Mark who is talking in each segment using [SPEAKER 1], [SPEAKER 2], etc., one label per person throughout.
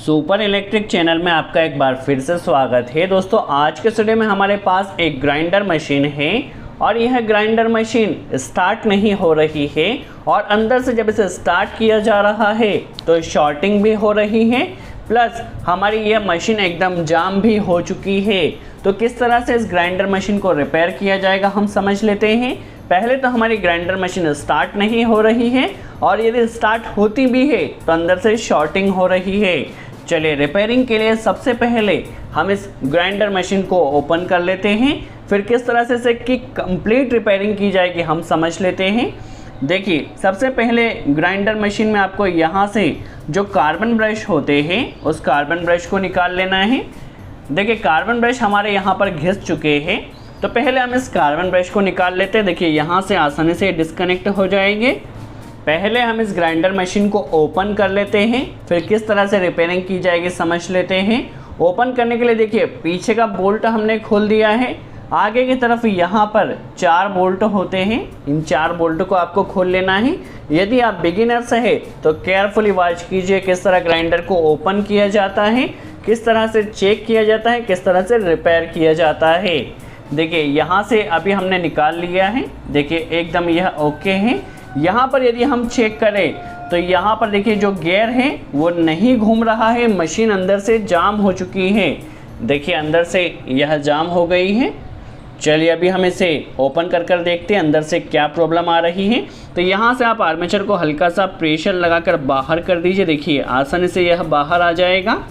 [SPEAKER 1] Super electric channel में आपका एक बार फिर से स्वागत है। दोस्तों आज के वीडियो में हमारे पास एक ग्राइंडर मशीन है और यह ग्राइंडर मशीन स्टार्ट नहीं हो रही है और अंदर से जब इसे स्टार्ट किया जा रहा है तो शॉर्टिंग भी हो रही है, प्लस हमारी यह मशीन एकदम जाम भी हो चुकी है। तो किस तरह से इस ग्राइंडर मशीन को रिपेयर किया जाएगा हम समझ लेते हैं। पहले तो हमारी ग्राइंडर मशीन स्टार्ट नहीं हो रही है और यदि स्टार्ट होती भी है तो अंदर से शॉर्टिंग हो रही है। चलिए रिपेयरिंग के लिए सबसे पहले हम इस ग्राइंडर मशीन को ओपन कर लेते हैं, फिर किस तरह से इसे की कंप्लीट रिपेयरिंग की जाएगी हम समझ लेते हैं। देखिए सबसे पहले ग्राइंडर मशीन में आपको यहाँ से जो कार्बन ब्रश होते हैं उस कार्बन ब्रश को निकाल लेना है। देखिए कार्बन ब्रश हमारे यहाँ पर घिस चुके हैं, तो पहले हम इस कार्बन ब्रश को निकाल लेते हैं। देखिए यहाँ से आसानी से डिस्कनेक्ट हो जाएंगे। पहले हम इस ग्राइंडर मशीन को ओपन कर लेते हैं, फिर किस तरह से रिपेयरिंग की जाएगी समझ लेते हैं। ओपन करने के लिए देखिए पीछे का बोल्ट हमने खोल दिया है, आगे की तरफ यहाँ पर 4 बोल्ट होते हैं, इन 4 बोल्ट को आपको खोल लेना है। यदि आप बिगिनर्स है तो केयरफुली वॉच कीजिए किस तरह ग्राइंडर को ओपन किया जाता है, किस तरह से चेक किया जाता है, किस तरह से रिपेयर किया जाता है। देखिए यहाँ से अभी हमने निकाल लिया है, देखिए एकदम यह ओके है। यहाँ पर यदि हम चेक करें तो यहाँ पर देखिए जो गियर है वो नहीं घूम रहा है, मशीन अंदर से जाम हो चुकी है। देखिए अंदर से यह जाम हो गई है। चलिए अभी हम इसे ओपन कर देखते हैं अंदर से क्या प्रॉब्लम आ रही है। तो यहाँ से आप आर्मेचर को हल्का सा प्रेशर लगाकर बाहर कर दीजिए, देखिए आसानी से यह बाहर आ जाएगा।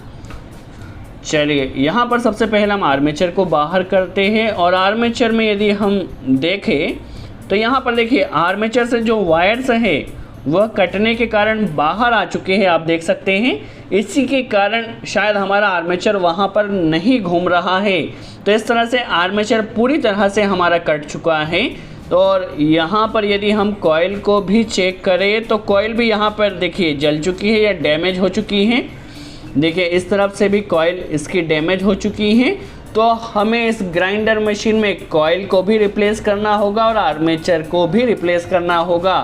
[SPEAKER 1] चलिए यहाँ पर सबसे पहले हम आर्मेचर को बाहर करते हैं और आर्मेचर में यदि हम देखें तो यहाँ पर देखिए आर्मेचर से जो वायर्स हैं वह कटने के कारण बाहर आ चुके हैं, आप देख सकते हैं। इसी के कारण शायद हमारा आर्मेचर वहाँ पर नहीं घूम रहा है। तो इस तरह से आर्मेचर पूरी तरह से हमारा कट चुका है। और यहाँ पर यदि हम कॉइल को भी चेक करें तो कॉइल भी यहाँ पर देखिए जल चुकी है या डैमेज हो चुकी है। देखिए इस तरफ से भी कॉइल इसकी डैमेज हो चुकी है। तो हमें इस ग्राइंडर मशीन में कॉइल को भी रिप्लेस करना होगा और आर्मेचर को भी रिप्लेस करना होगा।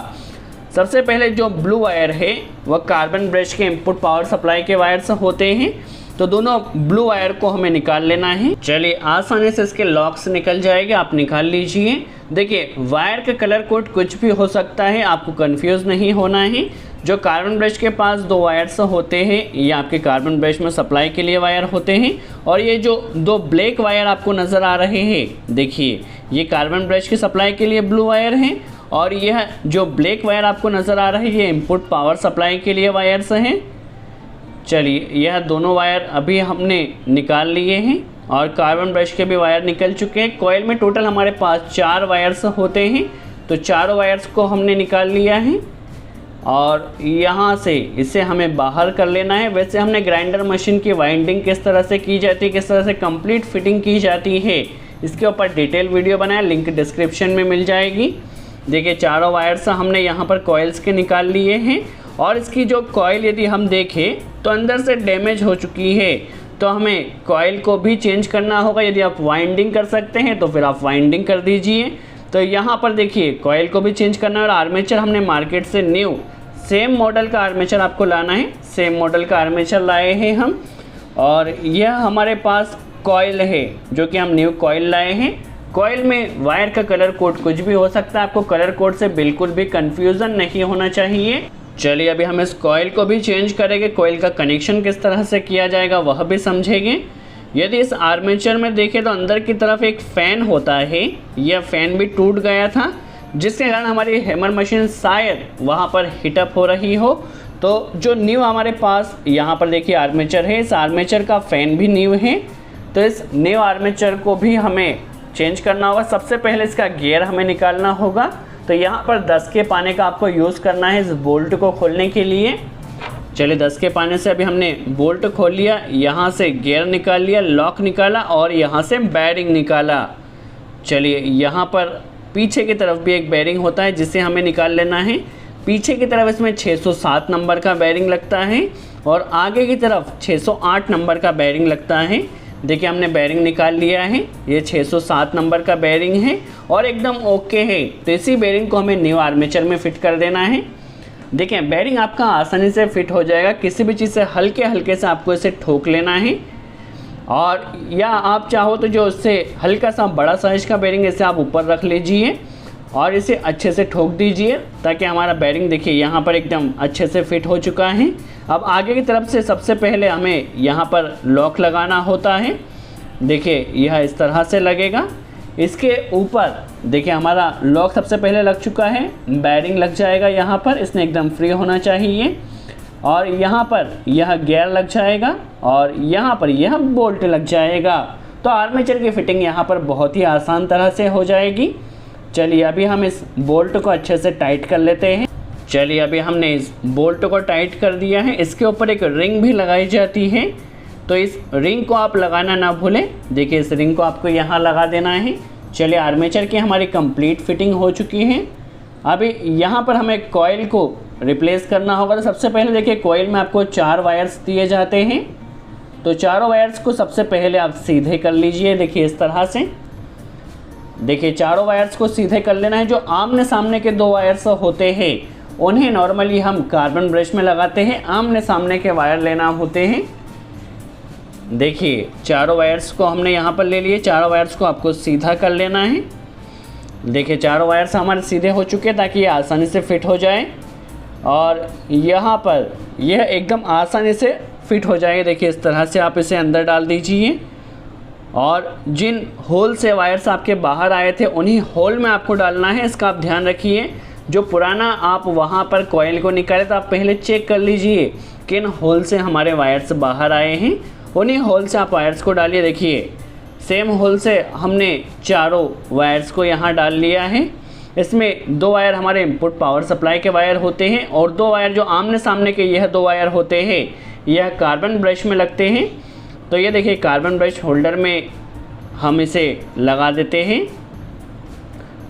[SPEAKER 1] सबसे पहले जो ब्लू वायर है वह कार्बन ब्रश के इनपुट पावर सप्लाई के वायर्स होते हैं, तो दोनों ब्लू वायर को हमें निकाल लेना है। चलिए आसानी से इसके लॉक्स निकल जाएंगे, आप निकाल लीजिए। देखिए वायर का कलर कोड कुछ भी हो सकता है, आपको कंफ्यूज नहीं होना है। जो कार्बन ब्रश के पास 2 वायर्स होते हैं ये आपके कार्बन ब्रश में सप्लाई के लिए वायर होते हैं, और ये जो 2 ब्लैक वायर आपको नज़र आ रहे हैं देखिए ये कार्बन ब्रश की सप्लाई के लिए ब्लू वायर हैं, और यह जो ब्लैक वायर आपको नज़र आ रही है ये इनपुट पावर सप्लाई के लिए वायर्स हैं। चलिए यह दोनों वायर अभी हमने निकाल लिए हैं और कार्बन ब्रश के भी वायर निकल चुके हैं। कॉइल में टोटल हमारे पास 4 वायर्स होते हैं, तो 4 वायर्स को हमने निकाल लिया है और यहाँ से इसे हमें बाहर कर लेना है। वैसे हमने ग्राइंडर मशीन की वाइंडिंग किस तरह से की जाती है, किस तरह से कंप्लीट फिटिंग की जाती है, इसके ऊपर डिटेल वीडियो बनाया, लिंक डिस्क्रिप्शन में मिल जाएगी। देखिए चारों वायर्स हमने यहाँ पर कॉइल्स के निकाल लिए हैं और इसकी जो कॉइल यदि हम देखें तो अंदर से डैमेज हो चुकी है, तो हमें कॉइल को भी चेंज करना होगा। यदि आप वाइंडिंग कर सकते हैं तो फिर आप वाइंडिंग कर दीजिए। तो यहाँ पर देखिए कॉइल को भी चेंज करना है और आर्मेचर हमने मार्केट से न्यू सेम मॉडल का आर्मेचर आपको लाना है। सेम मॉडल का आर्मेचर लाए हैं हम, और यह हमारे पास कॉइल है जो कि हम न्यू कॉइल लाए हैं। कॉइल में वायर का कलर कोड कुछ भी हो सकता है, आपको कलर कोड से बिल्कुल भी कंफ्यूजन नहीं होना चाहिए। चलिए अभी हम इस कॉइल को भी चेंज करेंगे, कॉइल का कनेक्शन किस तरह से किया जाएगा वह भी समझेंगे। यदि इस आर्मेचर में देखें तो अंदर की तरफ एक फ़ैन होता है, यह फ़ैन भी टूट गया था जिसके कारण हमारी हैमर मशीन शायद वहाँ पर हीटअप हो रही हो। तो जो न्यू हमारे पास यहाँ पर देखिए आर्मेचर है, इस आर्मेचर का फ़ैन भी न्यू है, तो इस न्यू आर्मेचर को भी हमें चेंज करना होगा। सबसे पहले इसका गियर हमें निकालना होगा, तो यहाँ पर 10 के पाने का आपको यूज़ करना है इस बोल्ट को खोलने के लिए। चलिए 10 के पाने से अभी हमने बोल्ट खोल लिया, यहाँ से गियर निकाल लिया, लॉक निकाला और यहाँ से बैरिंग निकाला। चलिए यहाँ पर पीछे की तरफ भी एक बैरिंग होता है जिसे हमें निकाल लेना है। पीछे की तरफ इसमें 607 नंबर का बैरिंग लगता है और आगे की तरफ 608 नंबर का बैरिंग लगता है। देखिए हमने बैरिंग निकाल लिया है, ये 607 नंबर का बैरिंग है और एकदम ओके है। तो इसी बैरिंग को हमें न्यू आर्मेचर में फिट कर देना है। देखें बेरिंग आपका आसानी से फिट हो जाएगा। किसी भी चीज़ से हल्के हल्के से आपको इसे ठोक लेना है, और या आप चाहो तो जो उससे हल्का सा बड़ा साइज का बेरिंग इसे आप ऊपर रख लीजिए और इसे अच्छे से ठोक दीजिए, ताकि हमारा बेरिंग देखिए यहाँ पर एकदम अच्छे से फिट हो चुका है। अब आगे की तरफ से सबसे पहले हमें यहाँ पर लॉक लगाना होता है। देखिए यह इस तरह से लगेगा। इसके ऊपर देखिए हमारा लॉक सबसे पहले लग चुका है, बेरिंग लग जाएगा यहाँ पर, इसने एकदम फ्री होना चाहिए। और यहाँ पर यह गियर लग जाएगा और यहाँ पर यह बोल्ट लग जाएगा। तो आर्मेचर की फिटिंग यहाँ पर बहुत ही आसान तरह से हो जाएगी। चलिए अभी हम इस बोल्ट को अच्छे से टाइट कर लेते हैं। चलिए अभी हमने इस बोल्ट को टाइट कर दिया है। इसके ऊपर एक रिंग भी लगाई जाती है, तो इस रिंग को आप लगाना ना भूलें। देखिए इस रिंग को आपको यहाँ लगा देना है। चलिए आर्मेचर की हमारी कंप्लीट फिटिंग हो चुकी है। अभी यहाँ पर हमें कॉइल को रिप्लेस करना होगा। तो सबसे पहले देखिए कॉइल में आपको 4 वायर्स दिए जाते हैं, तो चारों वायर्स को सबसे पहले आप सीधे कर लीजिए। देखिए इस तरह से, देखिए चारों वायर्स को सीधे कर लेना है। जो आमने सामने के 2 वायर्स होते हैं उन्हें नॉर्मली हम कार्बन ब्रश में लगाते हैं, आमने सामने के वायर लेना होते हैं। देखिए चारों वायर्स को हमने यहाँ पर ले लिए, चारों वायर्स को आपको सीधा कर लेना है। देखिए चारों वायर्स हमारे सीधे हो चुके हैं ताकि ये आसानी से फिट हो जाए, और यहाँ पर यह एकदम आसानी से फिट हो जाएगा। देखिए इस तरह से आप इसे अंदर डाल दीजिए, और जिन होल से वायर्स आपके बाहर आए थे उन्हीं होल में आपको डालना है। इसका आप ध्यान रखिए। जो पुराना आप वहाँ पर कॉइल को निकाले तो आप पहले चेक कर लीजिए किन होल से हमारे वायर्स बाहर आए हैं, उन्हीं होल से आप वायर्स को डालिए। देखिए सेम होल से हमने चारों वायर्स को यहाँ डाल लिया है। इसमें 2 वायर हमारे इनपुट पावर सप्लाई के वायर होते हैं, और 2 वायर जो आमने सामने के यह 2 वायर होते हैं यह कार्बन ब्रश में लगते हैं। तो ये देखिए कार्बन ब्रश होल्डर में हम इसे लगा देते हैं।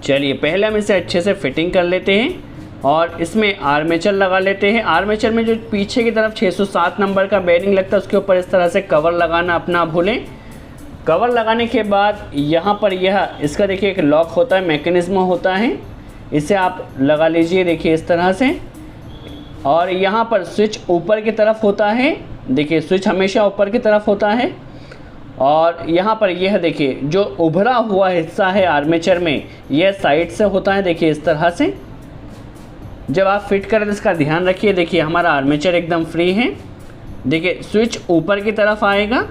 [SPEAKER 1] चलिए पहले हम इसे अच्छे से फिटिंग कर लेते हैं और इसमें आर्मेचर लगा लेते हैं। आर्मेचर में जो पीछे की तरफ 607 नंबर का बेरिंग लगता है उसके ऊपर इस तरह से कवर लगाना अपना भूलें। कवर लगाने के बाद यहाँ पर यह इसका देखिए एक लॉक होता है, मैकेनिज्म होता है, इसे आप लगा लीजिए। देखिए इस तरह से, और यहाँ पर स्विच ऊपर की तरफ होता है। देखिए स्विच हमेशा ऊपर की तरफ होता है, और यहाँ पर यह देखिए जो उभरा हुआ हिस्सा है आर्मेचर में यह साइड से होता है। देखिए इस तरह से जब आप फिट करें तो इसका ध्यान रखिए। देखिए हमारा आर्मेचर एकदम फ्री है। देखिए स्विच ऊपर की तरफ आएगा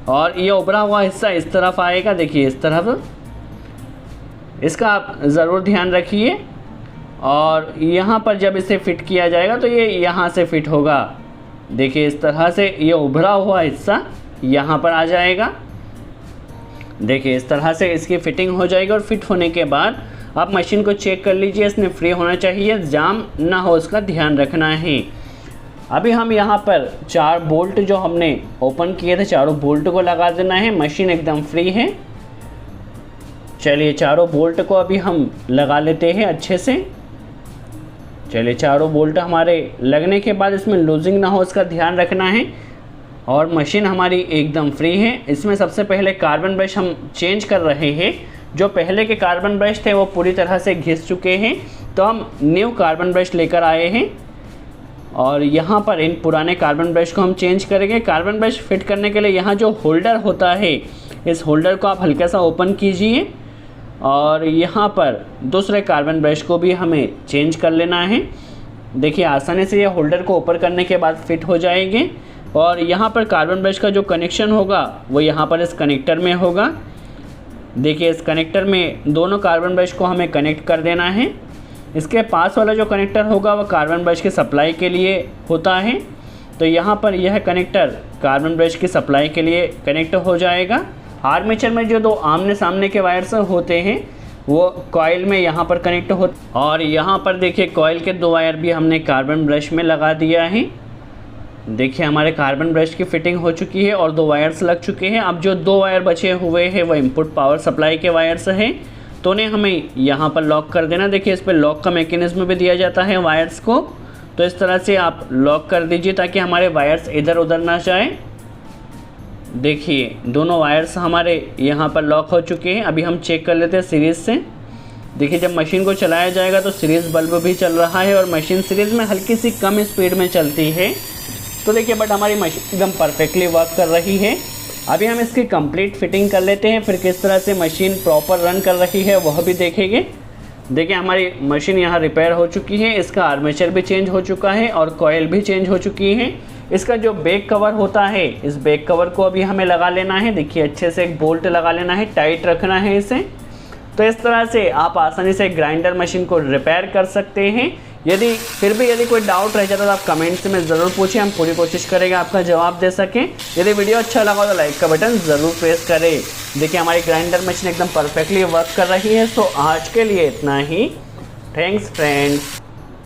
[SPEAKER 1] और ये उभरा हुआ हिस्सा इस तरफ आएगा। देखिए इस तरफ, इसका आप ज़रूर ध्यान रखिए। और यहाँ पर जब इसे फिट किया जाएगा तो ये यहाँ से फिट होगा। देखिए इस तरह से ये उभरा हुआ हिस्सा यहाँ पर आ जाएगा। देखिए इस तरह से इसकी फिटिंग हो जाएगी, और फिट होने के बाद आप मशीन को चेक कर लीजिए, इसने फ्री होना चाहिए, जाम ना हो उसका ध्यान रखना है। अभी हम यहाँ पर 4 बोल्ट जो हमने ओपन किए थे चारों बोल्ट को लगा देना है। मशीन एकदम फ्री है। चलिए चारों बोल्ट को अभी हम लगा लेते हैं अच्छे से। चलिए चारों बोल्ट हमारे लगने के बाद इसमें लूजिंग ना हो इसका ध्यान रखना है, और मशीन हमारी एकदम फ्री है। इसमें सबसे पहले कार्बन ब्रश हम चेंज कर रहे हैं। जो पहले के कार्बन ब्रश थे वो पूरी तरह से घिस चुके हैं, तो हम न्यू कार्बन ब्रश लेकर आए हैं, और यहाँ पर इन पुराने कार्बन ब्रश को हम चेंज करेंगे। कार्बन ब्रश फिट करने के लिए यहाँ जो होल्डर होता है इस होल्डर को आप हल्का सा ओपन कीजिए, और यहाँ पर दूसरे कार्बन ब्रश को भी हमें चेंज कर लेना है। देखिए आसानी से ये होल्डर को ऊपर करने के बाद फिट हो जाएंगे, और यहाँ पर कार्बन ब्रश का जो कनेक्शन होगा वो यहाँ पर इस कनेक्टर में होगा। देखिए इस कनेक्टर में दोनों कार्बन ब्रश को हमें कनेक्ट कर देना है। इसके पास वाला जो कनेक्टर होगा वो कार्बन ब्रश की सप्लाई के लिए होता है, तो यहाँ पर यह कनेक्टर कार्बन ब्रश की सप्लाई के लिए कनेक्ट हो जाएगा। आर्मेचर में जो 2 आमने सामने के वायर्स होते हैं वो कॉइल में यहाँ पर कनेक्ट हो, और यहाँ पर देखिए कॉइल के 2 वायर भी हमने कार्बन ब्रश में लगा दिया है। देखिए हमारे कार्बन ब्रश की फिटिंग हो चुकी है और 2 वायर्स लग चुके हैं। अब जो 2 वायर बचे हुए हैं वो इनपुट पावर सप्लाई के वायर्स हैं, तो उन्हें हमें यहाँ पर लॉक कर देना। देखिए इस पर लॉक का मैकेनिज्म भी दिया जाता है वायर्स को, तो इस तरह से आप लॉक कर दीजिए ताकि हमारे वायर्स इधर उधर ना जाए। देखिए दोनों वायर्स हमारे यहाँ पर लॉक हो चुके हैं। अभी हम चेक कर लेते हैं सीरीज़ से। देखिए जब मशीन को चलाया जाएगा तो सीरीज़ बल्ब भी चल रहा है और मशीन सीरीज़ में हल्की सी कम स्पीड में चलती है। तो देखिए बट हमारी मशीन एकदम परफेक्टली वर्क कर रही है। अभी हम इसकी कंप्लीट फिटिंग कर लेते हैं, फिर किस तरह से मशीन प्रॉपर रन कर रही है वह भी देखेंगे। देखिए हमारी मशीन यहाँ रिपेयर हो चुकी है, इसका आर्मेचर भी चेंज हो चुका है और कॉइल भी चेंज हो चुकी है। इसका जो बैक कवर होता है, इस बैक कवर को अभी हमें लगा लेना है। देखिए अच्छे से एक बोल्ट लगा लेना है, टाइट रखना है इसे। तो इस तरह से आप आसानी से ग्राइंडर मशीन को रिपेयर कर सकते हैं। यदि फिर भी यदि कोई डाउट रह जाता तो आप कमेंट्स में ज़रूर पूछें, हम पूरी कोशिश करेंगे आपका जवाब दे सकें। यदि वीडियो अच्छा लगा तो लाइक का बटन ज़रूर प्रेस करें। देखिए हमारी ग्राइंडर मशीन एकदम परफेक्टली वर्क कर रही है। तो आज के लिए इतना ही। Thanks friends.